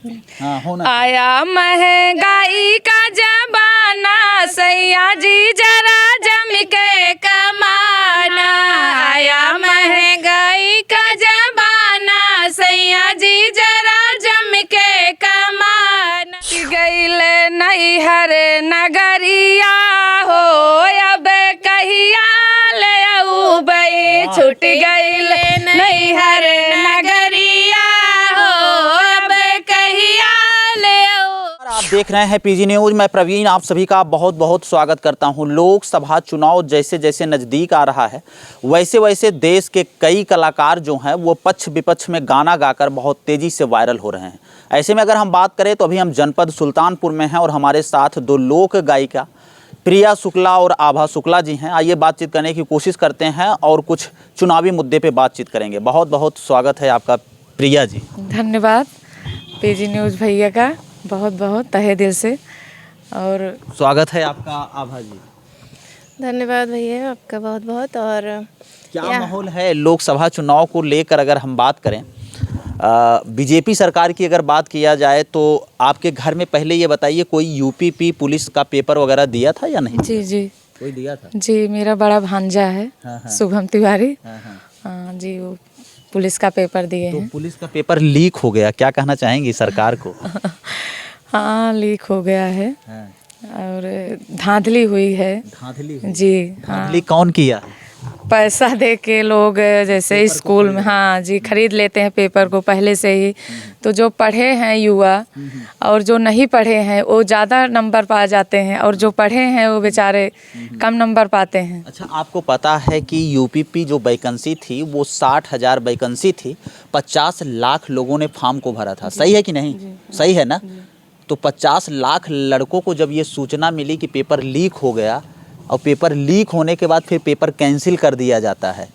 हाँ, होना आया महंगाई का जमाना, सैया जी जरा जम के कमाना। आया महंगाई का जमाना, सैया जी जरा जम के कमाना। गईल नैहर नगरिया हो, अब कहिया ले अउबई। छूट गईल नैहर नगरिया हो, अब कहिया ले अउ। आप देख रहे हैं पीजी न्यूज। मैं प्रवीण आप सभी का बहुत बहुत स्वागत करता हूं। लोकसभा चुनाव जैसे जैसे नज़दीक आ रहा है, वैसे वैसे देश के कई कलाकार जो हैं वो पक्ष विपक्ष में गाना गाकर बहुत तेज़ी से वायरल हो रहे हैं। ऐसे में अगर हम बात करें तो अभी हम जनपद सुल्तानपुर में हैं और हमारे साथ दो लोक गायिका प्रिया शुक्ला और आभा शुक्ला जी हैं। आइए बातचीत करने की कोशिश करते हैं और कुछ चुनावी मुद्दे पे बातचीत करेंगे। बहुत बहुत स्वागत है आपका प्रिया जी। धन्यवाद पीजी न्यूज़ भैया का बहुत बहुत तहे दिल से। और स्वागत है आपका आभा जी। धन्यवाद भैया आपका बहुत बहुत। और क्या माहौल है लोकसभा चुनाव को लेकर? अगर हम बात करें बीजेपी सरकार की अगर बात किया जाए तो आपके घर में पहले ये बताइए कोई यूपीपी पुलिस का पेपर वगैरह दिया था या नहीं? जी जी कोई दिया था? जी, मेरा बड़ा भांजा है। हाँ, हाँ। शुभम तिवारी। हाँ, हाँ। हाँ जी, वो पुलिस का पेपर दिए तो हैं। पुलिस का पेपर लीक हो गया, क्या कहना चाहेंगी सरकार को? हाँ, लीक हो गया है हाँ। और धांधली हुई है। धांधली जी हाँ, धांधली कौन किया? पैसा दे के लोग जैसे स्कूल में हाँ जी खरीद लेते हैं पेपर को पहले से ही। तो जो पढ़े हैं युवा और जो नहीं पढ़े हैं वो ज़्यादा नंबर पा जाते हैं, और जो पढ़े हैं वो बेचारे कम नंबर पाते हैं। अच्छा, आपको पता है कि यूपीपी जो वैकेंसी थी वो 60,000 वैकेंसी थी। 50 लाख लोगों ने फॉर्म को भरा था। सही है कि नहीं? सही है ना? तो 50 लाख लड़कों को जब ये सूचना मिली कि पेपर लीक हो गया और पेपर लीक होने के बाद फिर पेपर कैंसिल कर दिया जाता है,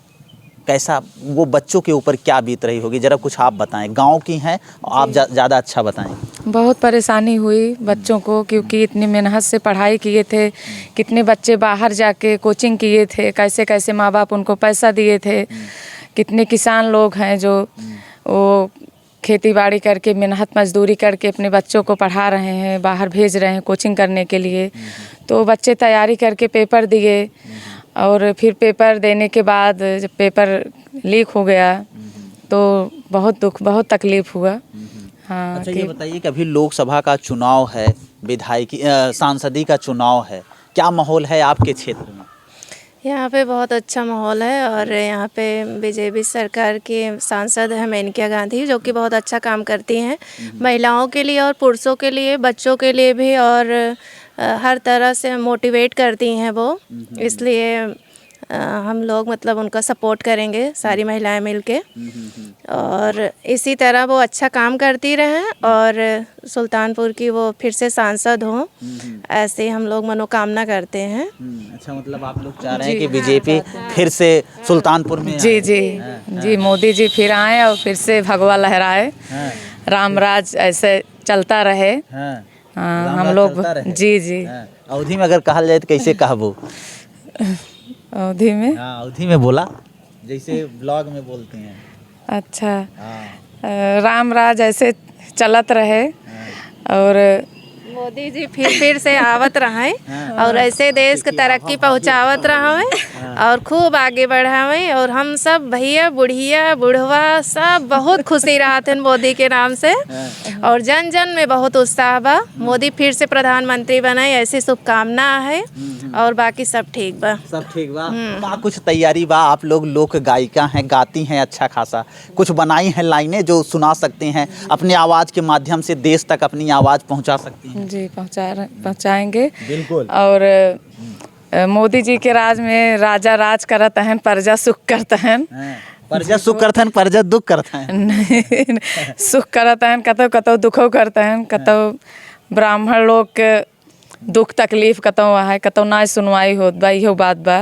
कैसा वो बच्चों के ऊपर क्या बीत रही होगी? ज़रा कुछ आप बताएं। गांव की हैं आप, ज़्यादा अच्छा बताएं। बहुत परेशानी हुई बच्चों को, क्योंकि इतनी मेहनत से पढ़ाई किए थे। कितने बच्चे बाहर जाके कोचिंग किए थे, कैसे कैसे माँ बाप उनको पैसा दिए थे। कितने किसान लोग हैं जो वो खेती बाड़ी करके मेहनत मजदूरी करके अपने बच्चों को पढ़ा रहे हैं, बाहर भेज रहे हैं कोचिंग करने के लिए। तो बच्चे तैयारी करके पेपर दिए और फिर पेपर देने के बाद जब पेपर लीक हो गया तो बहुत दुख, बहुत तकलीफ हुआ। हाँ। अच्छा, ये बताइए कि अभी लोकसभा का चुनाव है, विधायकी सांसदी का चुनाव है, क्या माहौल है आपके क्षेत्र में? यहाँ पे बहुत अच्छा माहौल है और यहाँ पे बीजेपी सरकार की सांसद है मेनका गांधी, जो कि बहुत अच्छा काम करती हैं महिलाओं के लिए और पुरुषों के लिए, बच्चों के लिए भी, और हर तरह से मोटिवेट करती हैं वो। इसलिए हम लोग मतलब उनका सपोर्ट करेंगे सारी महिलाएं मिलके, और इसी तरह वो अच्छा काम करती रहें और सुल्तानपुर की वो फिर से सांसद हों, ऐसे हम लोग मनोकामना करते हैं। अच्छा, मतलब आप लोग चाह रहे हैं कि बीजेपी फिर से सुल्तानपुर में जी जी जी, मोदी जी फिर आए और फिर से भगवा लहराए, राम राज ऐसे चलता रहे। हाँ, हम लोग जी जी। अवधि में अगर कहा जाए तो कैसे कहबो? अवधि में? हाँ, अवधि में बोला जैसे ब्लॉग में बोलते हैं। अच्छा, राम राज ऐसे चलत रहे और मोदी जी फिर से आवत रहें और ऐसे देश के तरक्की पहुँचावत रहें और खूब आगे बढ़ावें। और हम सब भैया बुढ़िया बुढ़वा सब बहुत खुशी रहते हैं मोदी के नाम से, और जन जन में बहुत उत्साह बा। मोदी फिर से प्रधानमंत्री बने ऐसी शुभकामना है, और बाकी सब ठीक बा। सब ठीक बा। का कुछ तैयारी बा? आप लोग लोक गायिका हैं, गाती हैं अच्छा खासा, कुछ बनाई हैं लाइनें जो सुना सकते हैं, अपनी आवाज़ के माध्यम से देश तक अपनी आवाज़ पहुंचा सकती हैं? जी, पहुंचाएंगे बिल्कुल। और मोदी जी के राज में राजा राज करत हैं, प्रजा सुख करत हैं। प्रजा सुख करते हैं, प्रजा दुख करते हैं। नहीं, सुख करत हैं, कतो कतो दुखो करते हैं, कतो ब्राह्मण लोग के दुख तकलीफ कतो है, कतो ना सुनवाई होत बा, इहो बात बा।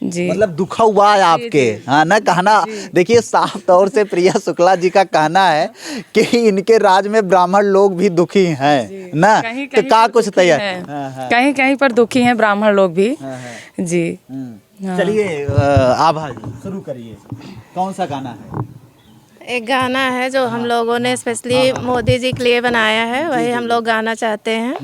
जी, मतलब दुखा हुआ है आपके। हाँ ना, कहना देखिए साफ तौर से प्रिया शुक्ला जी का कहना है कि इनके राज में ब्राह्मण लोग भी दुखी हैं ना। तो का कुछ तैयार? कहीं कहीं पर दुखी हैं ब्राह्मण लोग भी। जी, चलिए आभा जी शुरू करिए, कौन सा गाना है? एक गाना है जो हम लोगों ने स्पेशली मोदी जी के लिए बनाया है, वही हम लोग गाना चाहते हैं।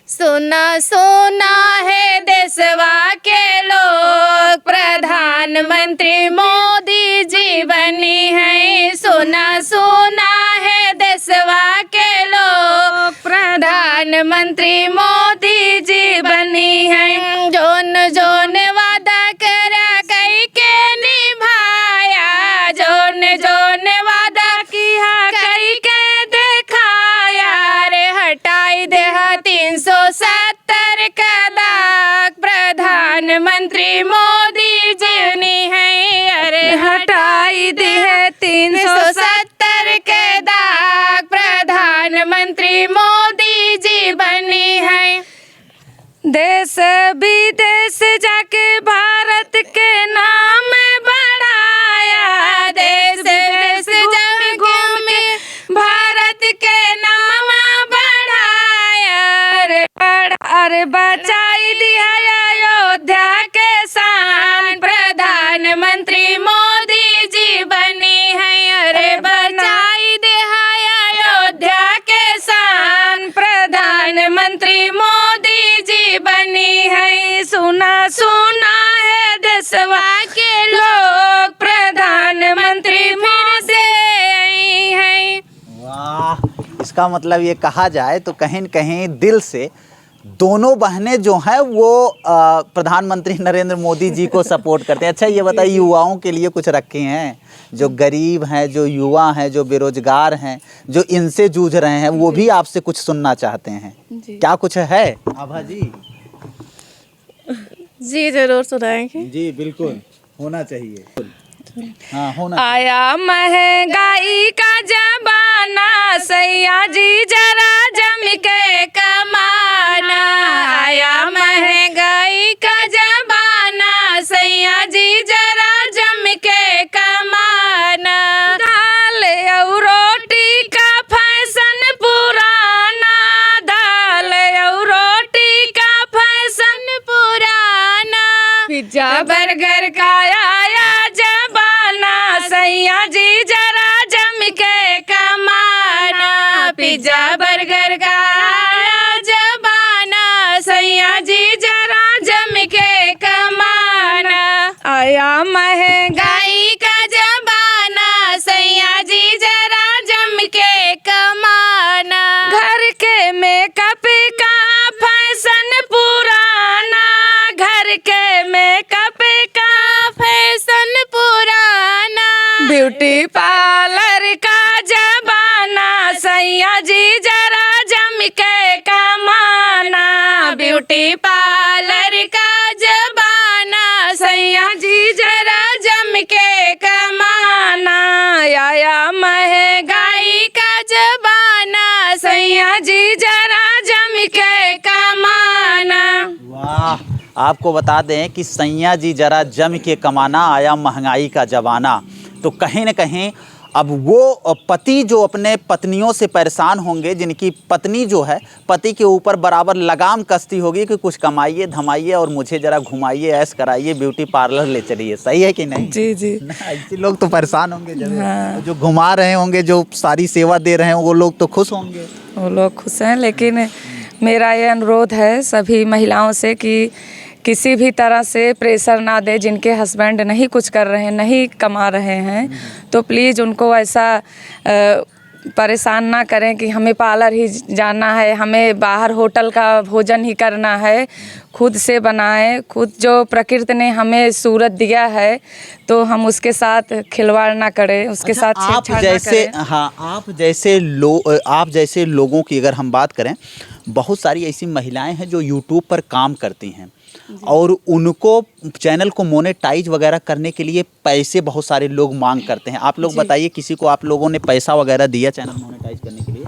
सुना सुना है देशवा के लोग, प्रधानमंत्री मोदी जी बनी है। सुना सुना है देशवा के लोग, प्रधानमंत्री मोदी जी बनी है। जोन जोन वादा करा कई के निभाया, जोन जोन वादा किया कई के दिखाया रे। हटाई दे 370 का दाग, प्रधानमंत्री मोदी जी ने है। अरे हटाई दे 370 के दाग, प्रधानमंत्री मोदी जी बनी है। देश विदेश जाके भारत के नाम बढ़ाया, देश विदेश जाके घूम के भारत के नाम बढ़ाया। अरे बचाई दिया अयोध्या के शान, प्रधानमंत्री मोदी जी बनी है। अरे बचाई दिया अयोध्या के शान, प्रधानमंत्री मोदी जी बनी है। सुना सुना है देशवा के लोग, प्रधानमंत्री मोदी है। वाह, इसका मतलब ये कहा जाए तो कहीं न कहीं दिल से दोनों बहनें जो हैं वो प्रधानमंत्री नरेंद्र मोदी जी को सपोर्ट करते हैं। अच्छा ये बताइए, युवाओं के लिए कुछ रखे हैं, जो गरीब हैं, जो युवा हैं, जो बेरोजगार हैं, जो इनसे जूझ रहे हैं, वो भी आपसे कुछ सुनना चाहते हैं। क्या कुछ है आभा जी? जी जरूर सुनाएंगे। जी बिल्कुल, होना चाहिए। हाँ, होना। आया महंगाई का जमाना, सैया जी जरा जम के कमाना। आया महंगाई का जमाना, सैया जी जरा जम के कमाना। दाल और रोटी का फैशन पुराना, दाल और रोटी का फैशन पुराना। पिज्जा बर्गर का आया जमाना, सैया जी जरा जम के कमाना। पिज्जा बर्गर का आया जमाना, सैया जी जरा जम के कमाना। आया महंगाई का जमाना, सैया जी जरा जम के कमाना। घर के मेकअप का फैशन पुराना, घर के मेकअप का फैशन पुराना। ब्यूटी पार्लर का जमाना, सैया जी जरा जम के कमाना। ब्यूटी पार्लर का जमाना, सैया जी जरा जम के कमाना। आया महंगाई का जमाना, सैया जी जरा जम के कमाना। वाह, आपको बता दें कि सैया जी जरा जम के कमाना, आया महंगाई का जमाना। तो कहीं न कहीं अब वो पति जो अपने पत्नियों से परेशान होंगे, जिनकी पत्नी जो है पति के ऊपर बराबर लगाम कसती होगी कि कुछ कमाइए धमाइए और मुझे ज़रा घुमाइए, ऐश कराइए, ब्यूटी पार्लर ले चलिए। सही है कि नहीं? जी जी। ऐसे लोग तो परेशान होंगे जरूर। हाँ। जो घुमा रहे होंगे, जो सारी सेवा दे रहे हैं, वो लोग तो खुश होंगे। वो लोग खुश हैं, लेकिन मेरा ये अनुरोध है सभी महिलाओं से कि किसी भी तरह से प्रेशर ना दे। जिनके हस्बैंड नहीं कुछ कर रहे हैं, नहीं कमा रहे हैं, तो प्लीज़ उनको ऐसा परेशान ना करें कि हमें पार्लर ही जाना है, हमें बाहर होटल का भोजन ही करना है। खुद से बनाएं, खुद जो प्रकृति ने हमें सूरत दिया है तो हम उसके साथ खिलवाड़ ना करें, उसके साथ छेड़छाड़ ना करें। हाँ, आप जैसे लोगों की अगर हम बात करें, बहुत सारी ऐसी महिलाएं हैं जो यूट्यूब पर काम करती हैं और उनको चैनल को मोनेटाइज वगैरह करने के लिए पैसे बहुत सारे लोग मांग करते हैं। आप लोग बताइए, किसी को आप लोगों ने पैसा वगैरह दिया चैनल मोनेटाइज करने के लिए?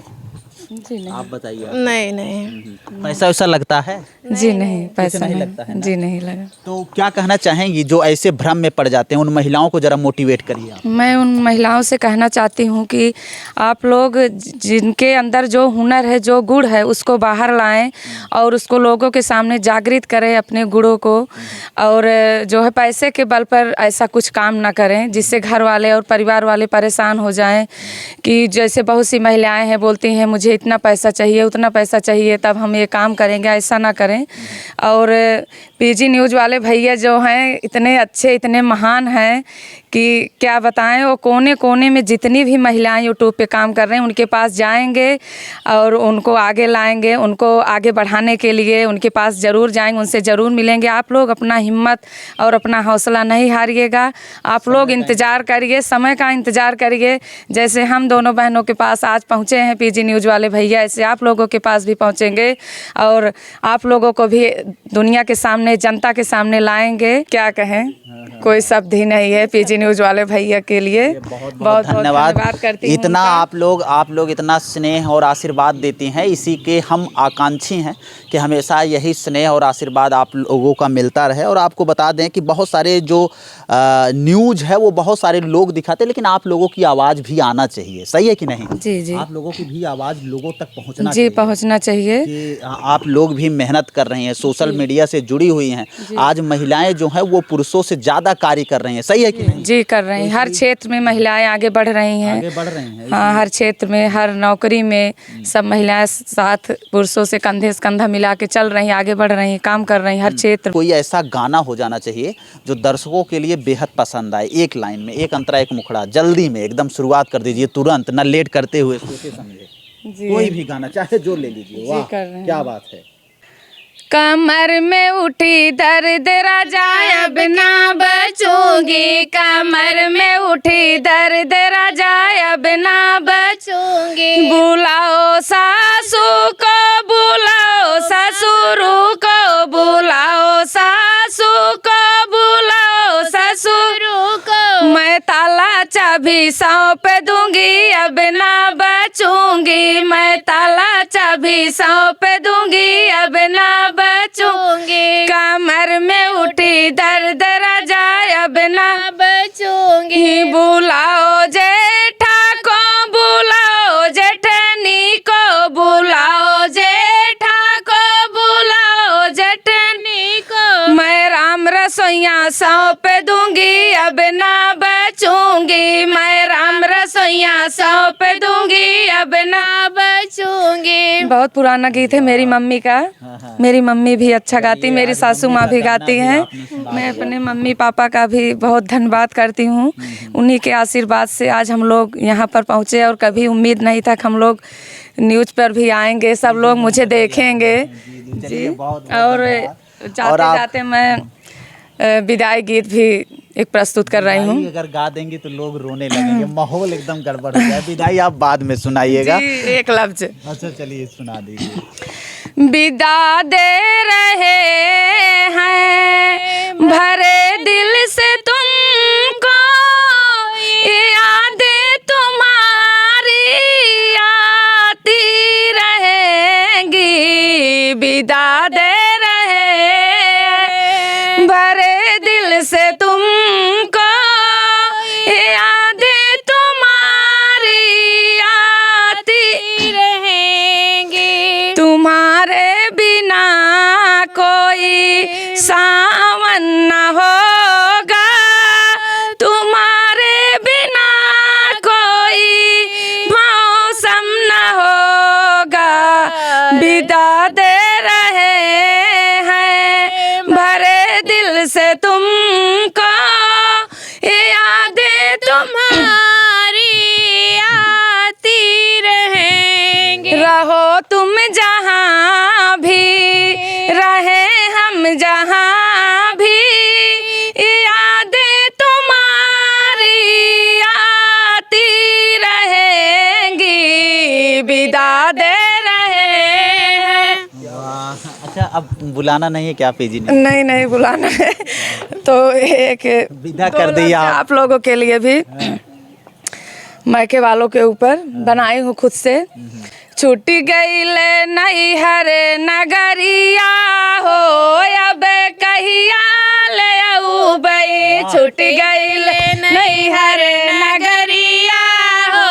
जी नहीं। आप बताइए। नहीं नहीं। पैसा वैसा लगता है? जी नहीं, पैसा नहीं नहीं लगता है ना? जी नहीं लगा। तो क्या कहना चाहेंगी जो ऐसे भ्रम में पड़ जाते हैं, उन महिलाओं को जरा मोटिवेट करिए आप। मैं उन महिलाओं से कहना चाहती हूँ कि आप लोग जिनके अंदर जो हुनर है, जो गुण है, उसको बाहर लाएं और उसको लोगों के सामने जागृत करें अपने गुणों को, और जो है पैसे के बल पर ऐसा कुछ काम ना करें जिससे घर वाले और परिवार वाले परेशान हो जाएं। कि जैसे बहुत सी महिलाएं हैं, बोलती हैं मुझे इतना पैसा चाहिए, उतना पैसा चाहिए, तब हम ये काम करेंगे, ऐसा ना करें। और पीजी न्यूज़ वाले भैया जो हैं इतने अच्छे, इतने महान हैं कि क्या बताएं। वो कोने कोने में जितनी भी महिलाएं यूट्यूब पे काम कर रहे हैं उनके पास जाएंगे और उनको आगे लाएंगे, उनको आगे बढ़ाने के लिए उनके पास ज़रूर जाएंगे, उनसे ज़रूर मिलेंगे। आप लोग अपना हिम्मत और अपना हौसला नहीं हारिएगा। आप लोग इंतज़ार करिए, समय का इंतज़ार करिए। जैसे हम दोनों बहनों के पास आज पहुँचे हैं पीजी न्यूज़ वाले भैया, ऐसे आप लोगों के पास भी पहुँचेंगे और आप लोगों को भी दुनिया के सामने, जनता के सामने लाएंगे। क्या कहें, कोई शब्द ही नहीं है पीजी न्यूज़ वाले भैया के लिए। बहुत बहुत धन्यवाद करती हूँ इतना उनका। आप लोग इतना स्नेह और आशीर्वाद देती हैं, इसी के हम आकांक्षी हैं कि हमेशा यही स्नेह और आशीर्वाद आप लोगों का मिलता रहे। और आपको बता दें कि बहुत सारे जो न्यूज़ है वो बहुत सारे लोग दिखाते हैं, लेकिन आप लोगों की आवाज़ भी आना चाहिए, सही है कि नहीं? जी जी, आप लोगों की भी आवाज़ लोगों तक पहुंचना जी चाहिए। पहुंचना चाहिए कि आप लोग भी मेहनत कर रही हैं, सोशल मीडिया से जुड़ी हुई हैं। आज महिलाएं जो हैं वो पुरुषों से ज़्यादा कार्य कर रही हैं, सही है कि नहीं? जी कर रही हैं। हर क्षेत्र में महिलाएं आगे बढ़ रही हैं। आगे बढ़ रही हैं। हाँ, हर क्षेत्र में, हर नौकरी में सब महिलाएं साथ पुरुषों से कंधे से कंधा मिला के चल रही हैं, आगे बढ़ रही हैं, काम कर रही हैं हर क्षेत्र में। कोई ऐसा गाना हो जाना चाहिए जो दर्शकों के लिए बेहद पसंद आए, एक लाइन में, एक अंतरा एक मुखड़ा, जल्दी में एकदम शुरुआत कर दीजिए, तुरंत, ना लेट करते हुए, सोचे समझे। जी कोई भी गाना चाहे जो ले लीजिए। वाह, कर रहे हैं। क्या बात है। कमर में उठी दर्द राजा अब ना बचूंगी, कमर में उठी दर्द राजा अब ना बचूंगी। बुलाओ सासू को, बुलाओ ससुर को, बुलाओ सासू को, बुलाओ ससुर को। मैं ताला चाबी सौंप दूंगी, अब ना बचूंगी। मैं ताला चाबी सौंप दूंगी, अब ना बचूंगी। कमर में उठी दर्द राजा अब ना बचूंगी। बुलाओ जेठा को, बुलाओ जेठनी को, बुलाओ जेठा को, बुलाओ जेठनी को। मैं राम रसोइया सौंप दूंगी, अब ना बचूंगी। मैं राम रसोइया सौंप दूंगी, अब ना बचूंगी। बहुत पुराना गीत है मेरी मम्मी का। मेरी मम्मी भी अच्छा गाती, मेरी सासू माँ भी गाती हैं। मैं अपने मम्मी पापा का भी बहुत धन्यवाद करती हूँ। उन्हीं के आशीर्वाद से आज हम लोग यहाँ पर पहुँचे और कभी उम्मीद नहीं था कि हम लोग न्यूज़ पर भी आएंगे, सब लोग मुझे देखेंगे। जी, और जाते जाते मैं विदाई गीत भी एक प्रस्तुत कर रही हूँ। अगर गा देंगे तो लोग रोने लगेंगे, माहौल एकदम गड़बड़ हो जाए। विदाई आप बाद में सुनाइएगा। जी, एक लफ्ज। अच्छा चलिए सुना दीजिए। विदा दे रहे हैं भरे दिल से तुमको, यादें तुम्हारी आती रहेंगी। विदा दे रहे हैं भरे दिल से तुमको, यादें तुम्हारी आती रहेंगी। तुम्हारे बिना कोई सावन न होगा, तुम्हारे बिना कोई मौसम न होगा। विदा दे रहे हैं भरे दिल से तुमको, यादें तुम्हारी आती रहेंगी। रहो तुम जहाँ भी, रहे हम जहाँ भी, यादें तुम्हारी आती रहेंगी। विदा दे रहे हैं। अच्छा, अब बुलाना नहीं है क्या पीजी ने? नहीं नहीं, बुलाना है तो एक विदा कर दिया आप लोगों के लिए भी। मायके वालों के ऊपर बनाई हूँ खुद से। छूटी गईले नैहर नगरिया हो, अब कहिया ले अउबई। छूटी गईले नैहर नगरिया हो,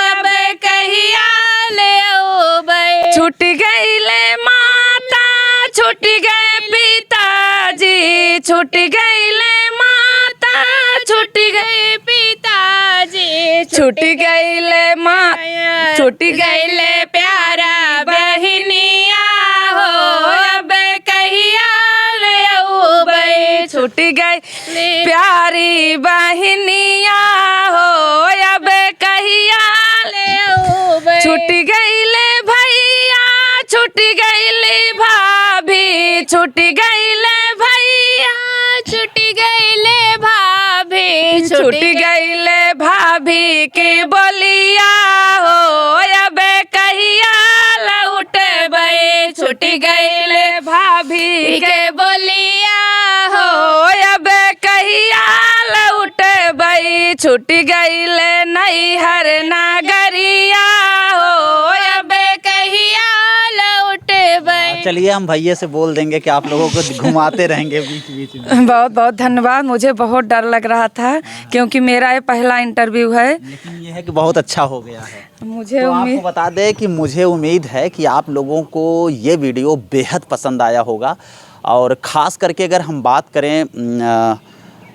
अब कहिया ले अउबई। छूट गईले माता, छूट गए पिताजी, छूट गईले माता, छूट गए पिताजी। छूट गईले माँ, छूट गईले प्यारा बहनिया हो, अब कहिया ले अउबई। छूट गई प्यारी बहनिया हो, अब कहिया ले अउबई। छूट गईले भैया, छूट गईले भाभी, छूट गईले भैया, छूट गईले भाभी, छूट गईले भाभी के बोलिया हो, अब कहिया लौटबई। छूट गईले भाभी के बोलिया हो, अब कहिया लौटबई। छूट गईले नैहर नगरिया हो, अब कहिया लौटबई। चलिए हम भैया से बोल देंगे कि आप लोगों को घुमाते रहेंगे बीच बीच में। बहुत बहुत धन्यवाद। मुझे बहुत डर लग रहा था क्योंकि मेरा ये पहला इंटरव्यू है। लेकिन ये है कि बहुत अच्छा हो गया है। मुझे तो उम्मीद, आपको बता दें कि मुझे उम्मीद है कि आप लोगों को ये वीडियो बेहद पसंद आया होगा। और ख़ास करके अगर हम बात करें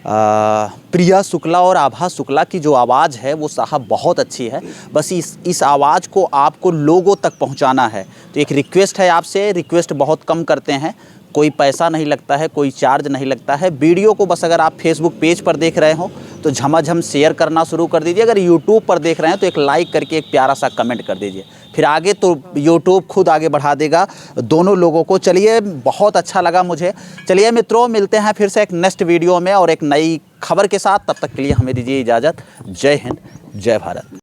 प्रिया शुक्ला और आभा शुक्ला की जो आवाज़ है वो साहब बहुत अच्छी है। बस इस आवाज़ को आपको लोगों तक पहुंचाना है। तो एक रिक्वेस्ट है आपसे, रिक्वेस्ट बहुत कम करते हैं, कोई पैसा नहीं लगता है, कोई चार्ज नहीं लगता है। वीडियो को बस अगर आप फेसबुक पेज पर देख रहे हो तो झमाझम शेयर करना शुरू कर दीजिए। अगर यूट्यूब पर देख रहे हैं तो एक लाइक करके एक प्यारा सा कमेंट कर दीजिए, फिर आगे तो यूट्यूब खुद आगे बढ़ा देगा दोनों लोगों को। चलिए बहुत अच्छा लगा मुझे। चलिए मित्रों, मिलते हैं फिर से एक नेक्स्ट वीडियो में और एक नई खबर के साथ। तब तक के लिए हमें दीजिए इजाज़त। जय हिंद, जय भारत।